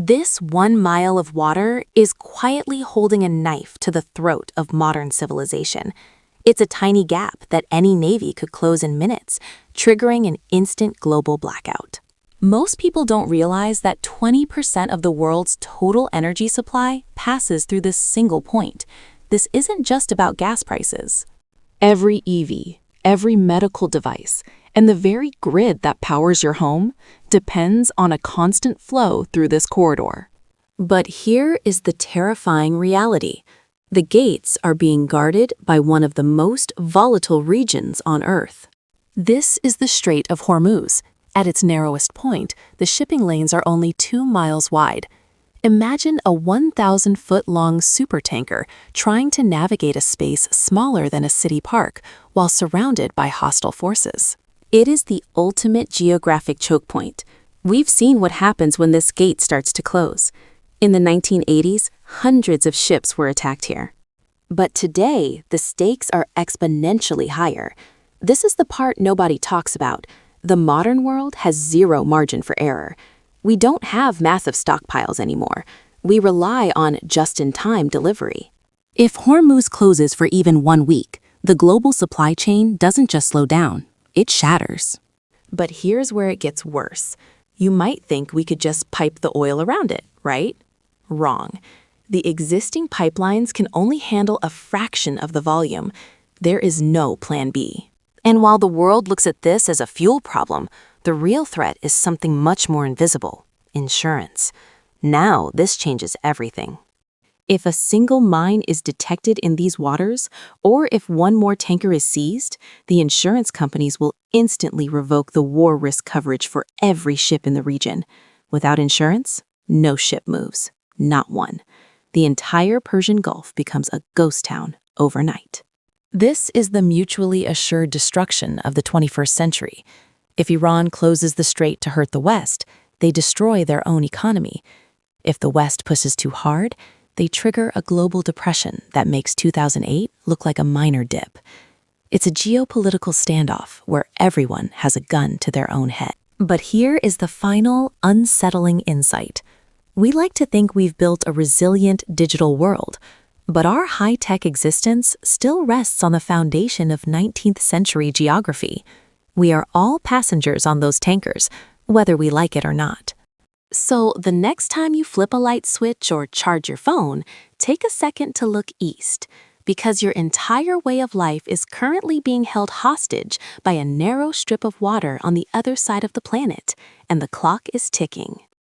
This 1 mile of water is quietly holding a knife to the throat of modern civilization. It's a tiny gap that any navy could close in minutes, triggering an instant global blackout. Most people don't realize that 20% of the world's total energy supply passes through this single point. This isn't just about gas prices. Every EV, every medical device, and the very grid that powers your home depends on a constant flow through this corridor. But here is the terrifying reality. The gates are being guarded by one of the most volatile regions on Earth. This is the Strait of Hormuz. At its narrowest point, the shipping lanes are only 2 miles wide. Imagine a 1,000-foot-long supertanker trying to navigate a space smaller than a city park while surrounded by hostile forces. It is the ultimate geographic choke point. We've seen what happens when this gate starts to close. In the 1980s, hundreds of ships were attacked here. But today, the stakes are exponentially higher. This is the part nobody talks about. The modern world has zero margin for error. We don't have massive stockpiles anymore. We rely on just-in-time delivery. If Hormuz closes for even 1 week, the global supply chain doesn't just slow down, it shatters. But here's where it gets worse. You might think we could just pipe the oil around it, right? Wrong. The existing pipelines can only handle a fraction of the volume. There is no plan B. And while the world looks at this as a fuel problem, the real threat is something much more invisible: insurance. Now, this changes everything. If a single mine is detected in these waters, or if one more tanker is seized, the insurance companies will instantly revoke the war risk coverage for every ship in the region. Without insurance, no ship moves. Not one. The entire Persian Gulf becomes a ghost town overnight. This is the mutually assured destruction of the 21st century. If Iran closes the strait to hurt the West, they destroy their own economy. If the West pushes too hard, they trigger a global depression that makes 2008 look like a minor dip. It's a geopolitical standoff where everyone has a gun to their own head. But here is the final, unsettling insight. We like to think we've built a resilient digital world, but our high-tech existence still rests on the foundation of 19th century geography. We are all passengers on those tankers, whether we like it or not. So the next time you flip a light switch or charge your phone, take a second to look east, because your entire way of life is currently being held hostage by a narrow strip of water on the other side of the planet, and the clock is ticking.